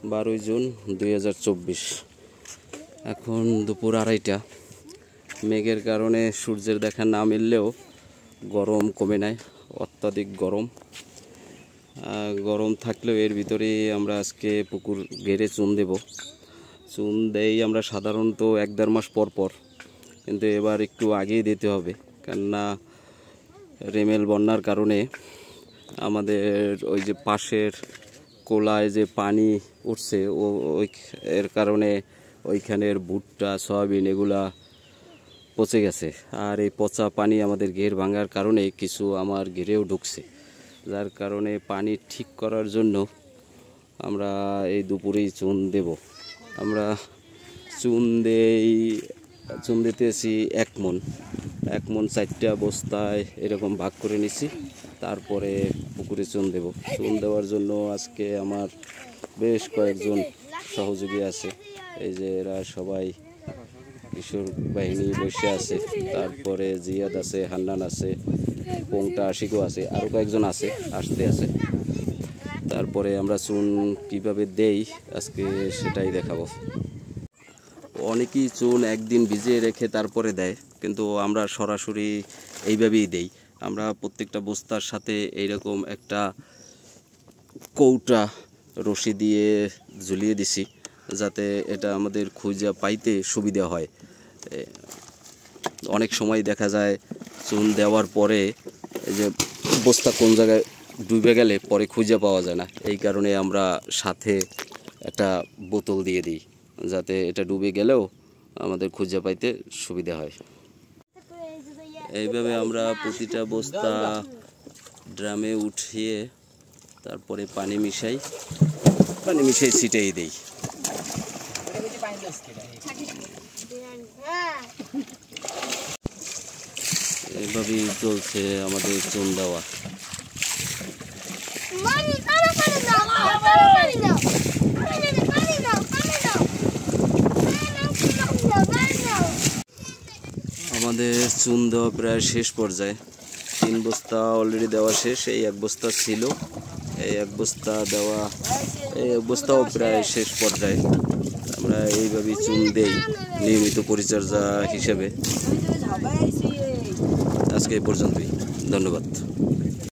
12 June 2024। এখন দুপুর 2:30। মেঘের কারণে সূর্যের দেখা না মিললেও গরম কমে নাই, অত্যাধিক গরম থাকলেও এর ভিতরেই আমরা আজকে পুকুর ঘেরে চুন দেব। চুন দেই আমরা সাধারণত 1-1.5 মাস পর পর, কিন্তু এবার একটু আগেই দিতে হবে, কেননা রেমেল বন্যার কারণে আমাদের ওই যে পাশের কোলায় যে পানি উঠছে এর কারণে ওইখানের ভুট্টা, সয়াবিন এগুলা পচে গেছে। আর এই পচা পানি আমাদের ঘের ভাঙার কারণে কিছু আমার ঘেরেও ঢুকছে, যার কারণে পানি ঠিক করার জন্য আমরা এই দুপুরেই চুন দেব। আমরা চুন দিতেছি 1 মণ 4টা বস্তায় এরকম ভাগ করে নিছি। তারপরে পুকুরে চুন দেব। চুন দেওয়ার জন্য আজকে আমার বেশ কয়েকজন সহযোগী আছে। এই যে এরা সবাই কিশোর বাহিনী বসে আছে, তারপরে জিয়াদ আছে, হান্নান আছে, পোংটা আশিকও আছে, আরও কয়েকজন আসতে আছে। তারপরে আমরা চুন কিভাবে দেই আজকে সেটাই দেখাবো। অনেকেই চুন একদিন ভিজিয়ে রেখে তারপরে দেয়, কিন্তু আমরা সরাসরি এইভাবেই দেই। আমরা প্রত্যেকটা বস্তার সাথে এইরকম একটা কৌটা রশি দিয়ে ঝুলিয়ে দিছি, যাতে এটা আমাদের খুঁজে পাইতে সুবিধা হয়। অনেক সময় দেখা যায় চুন দেওয়ার পরে এই যে বস্তা কোন জায়গায় ডুবে গেলে পরে খুঁজে পাওয়া যায় না। এই কারণে আমরা সাথে একটা বোতল দিয়ে দিই, যাতে এটা ডুবে গেলেও আমাদের খুঁজে পাইতে সুবিধা হয়। এইভাবে আমরা প্রতিটা বস্তা ড্রামে উঠিয়ে তারপরে পানি মিশাই ছিটেই দিই। এইভাবেই চলছে আমাদের চুন দেওয়া। আমাদের চুন দেওয়া প্রায় শেষ পর্যায়ে। 3 বস্তা অলরেডি দেওয়া শেষ। এই 1 বস্তা ছিল, এই 1 বস্তা দেওয়া, এই 1 বস্তাও প্রায় শেষ পর্যায়ে। আমরা এইভাবেই চুন দেই নিয়মিত পরিচর্যা হিসেবে। আজকে এই পর্যন্তই, ধন্যবাদ।